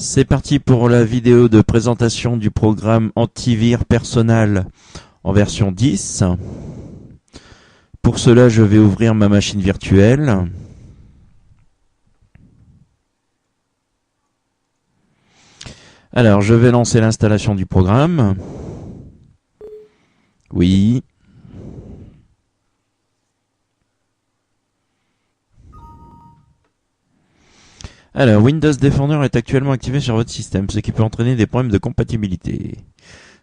C'est parti pour la vidéo de présentation du programme Antivir Personal en version 10. Pour cela, je vais ouvrir ma machine virtuelle. Alors, je vais lancer l'installation du programme. Oui. Alors, Windows Defender est actuellement activé sur votre système, ce qui peut entraîner des problèmes de compatibilité.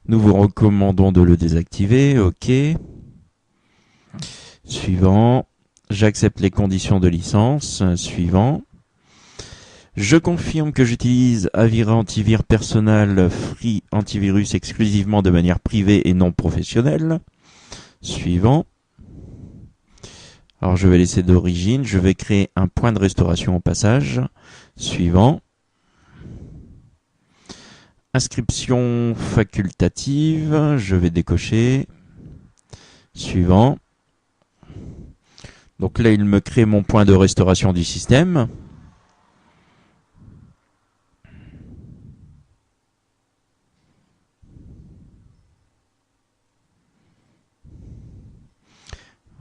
Nous vous recommandons de le désactiver. OK. Suivant. J'accepte les conditions de licence. Suivant. Je confirme que j'utilise Avira Antivir Personal Free Antivirus exclusivement de manière privée et non professionnelle. Suivant. Alors je vais laisser d'origine. Je vais créer un point de restauration au passage. Suivant. Inscription facultative. Je vais décocher. Suivant. Donc là, il me crée mon point de restauration du système.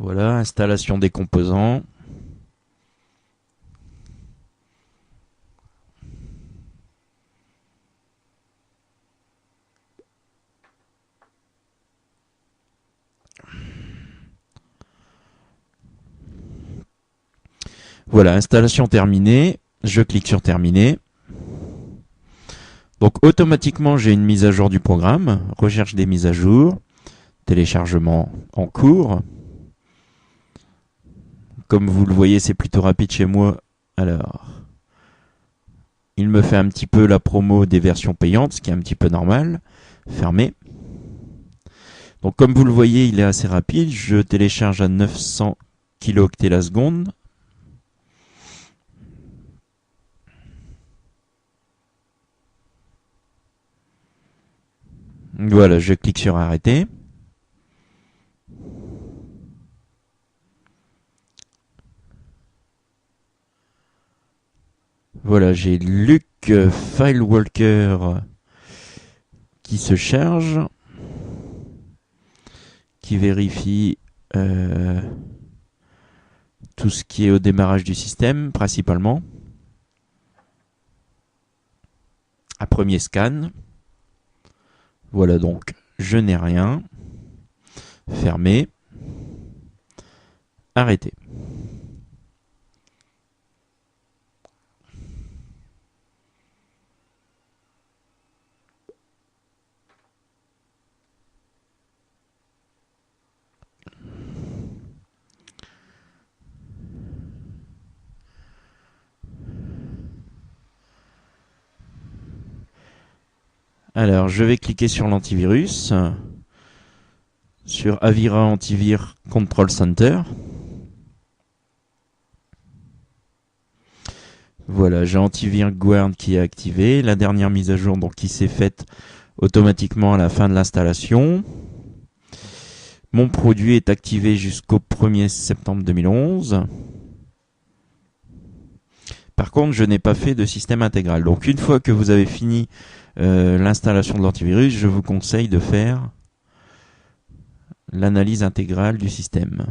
Voilà, installation des composants. Voilà, installation terminée. Je clique sur terminer. Donc automatiquement, j'ai une mise à jour du programme. Recherche des mises à jour. Téléchargement en cours. Comme vous le voyez, c'est plutôt rapide chez moi. Alors, il me fait un petit peu la promo des versions payantes, ce qui est un petit peu normal. Fermé. Donc comme vous le voyez, il est assez rapide. Je télécharge à 900 kilooctets la seconde. Voilà, je clique sur arrêter. Voilà, j'ai Luke FileWalker qui se charge, qui vérifie tout ce qui est au démarrage du système, principalement. Un premier scan. Voilà donc, je n'ai rien. Fermé. Arrêté. Alors, je vais cliquer sur l'antivirus, sur Avira Antivir Control Center. Voilà, j'ai Antivir Guard qui est activé. La dernière mise à jour donc qui s'est faite automatiquement à la fin de l'installation. Mon produit est activé jusqu'au 1er septembre 2011. Par contre, je n'ai pas fait de système intégral. Donc une fois que vous avez fini l'installation de l'antivirus, je vous conseille de faire l'analyse intégrale du système.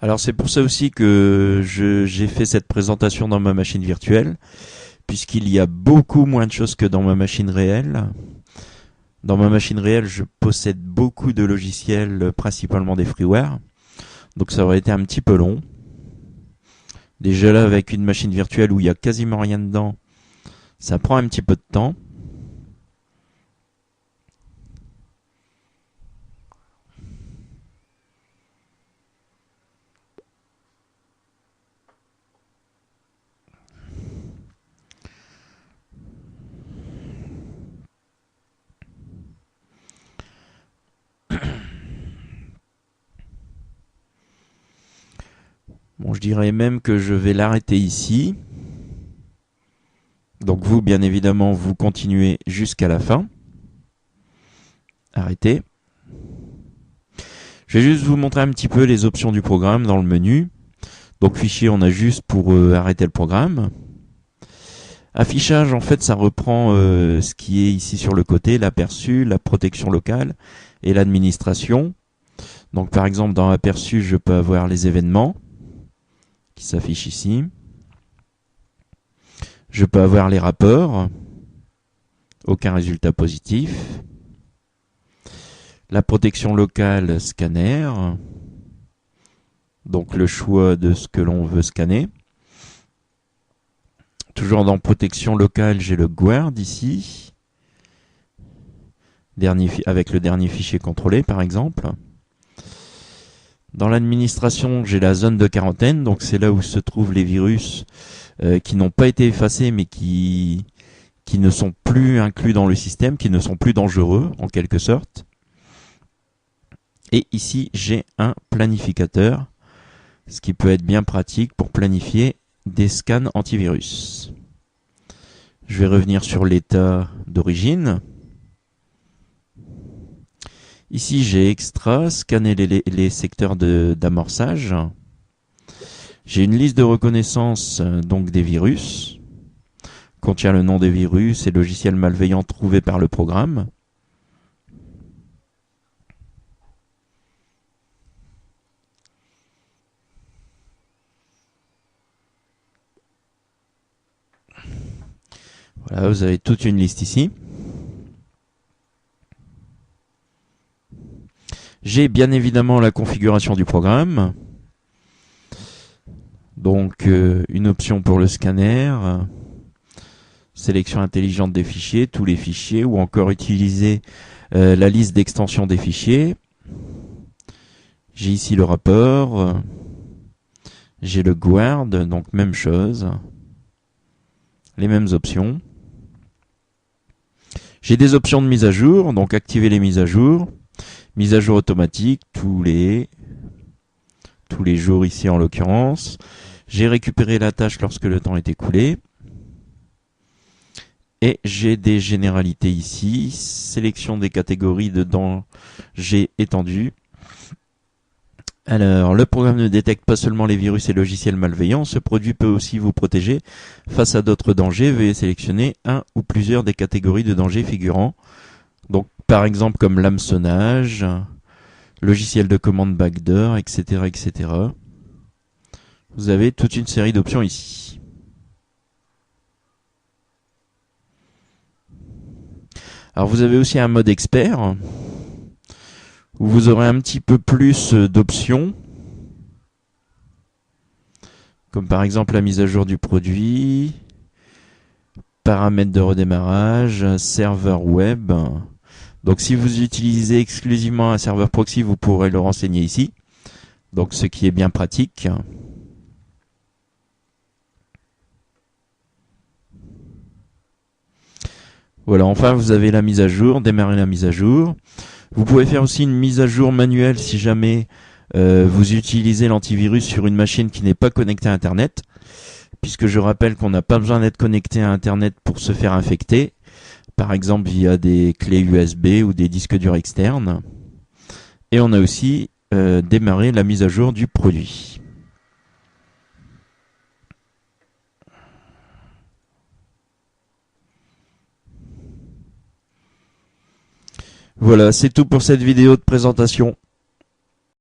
Alors c'est pour ça aussi que j'ai fait cette présentation dans ma machine virtuelle, puisqu'il y a beaucoup moins de choses que dans ma machine réelle. Dans ma machine réelle, je possède beaucoup de logiciels, principalement des freeware, donc ça aurait été un petit peu long. Déjà là, avec une machine virtuelle où il y a quasiment rien dedans, ça prend un petit peu de temps. Bon, je dirais même que je vais l'arrêter ici. Donc vous, bien évidemment, vous continuez jusqu'à la fin. Arrêtez. Je vais juste vous montrer un petit peu les options du programme dans le menu. Donc fichier, on a juste pour arrêter le programme. Affichage, en fait, ça reprend ce qui est ici sur le côté, l'aperçu, la protection locale et l'administration. Donc par exemple, dans aperçu, je peux avoir les événements qui s'affichent ici. Je peux avoir les rapports, aucun résultat positif. La protection locale, scanner, donc le choix de ce que l'on veut scanner. Toujours dans protection locale, j'ai le guard ici, avec le dernier fichier contrôlé par exemple. Dans l'administration, j'ai la zone de quarantaine, donc c'est là où se trouvent les virus qui n'ont pas été effacés mais qui ne sont plus inclus dans le système, qui ne sont plus dangereux en quelque sorte. Et ici, j'ai un planificateur, ce qui peut être bien pratique pour planifier des scans antivirus. Je vais revenir sur l'état d'origine. Ici, j'ai extra, scanner les secteurs d'amorçage. J'ai une liste de reconnaissance donc des virus, contient le nom des virus et logiciels malveillants trouvés par le programme. Voilà, vous avez toute une liste ici. J'ai bien évidemment la configuration du programme. Donc une option pour le scanner, sélection intelligente des fichiers, tous les fichiers, ou encore utiliser la liste d'extension des fichiers. J'ai ici le rapport, j'ai le guard, donc même chose, les mêmes options. J'ai des options de mise à jour, donc activer les mises à jour automatique tous les jours ici en l'occurrence. J'ai récupéré la tâche lorsque le temps est écoulé. Et j'ai des généralités ici, sélection des catégories de danger étendu. Alors, le programme ne détecte pas seulement les virus et logiciels malveillants, ce produit peut aussi vous protéger face à d'autres dangers. Veuillez sélectionner un ou plusieurs des catégories de dangers figurant. Donc, par exemple, comme l'hameçonnage, logiciel de commande backdoor, etc., etc. Vous avez toute une série d'options ici. Alors, vous avez aussi un mode expert, où vous aurez un petit peu plus d'options, comme par exemple la mise à jour du produit, paramètres de redémarrage, serveur web. Donc si vous utilisez exclusivement un serveur proxy, vous pourrez le renseigner ici, donc ce qui est bien pratique. Voilà, enfin vous avez la mise à jour, démarrer la mise à jour. Vous pouvez faire aussi une mise à jour manuelle si jamais vous utilisez l'antivirus sur une machine qui n'est pas connectée à Internet, puisque je rappelle qu'on n'a pas besoin d'être connecté à Internet pour se faire infecter, par exemple via des clés USB ou des disques durs externes. Et on a aussi démarré la mise à jour du produit. Voilà, c'est tout pour cette vidéo de présentation.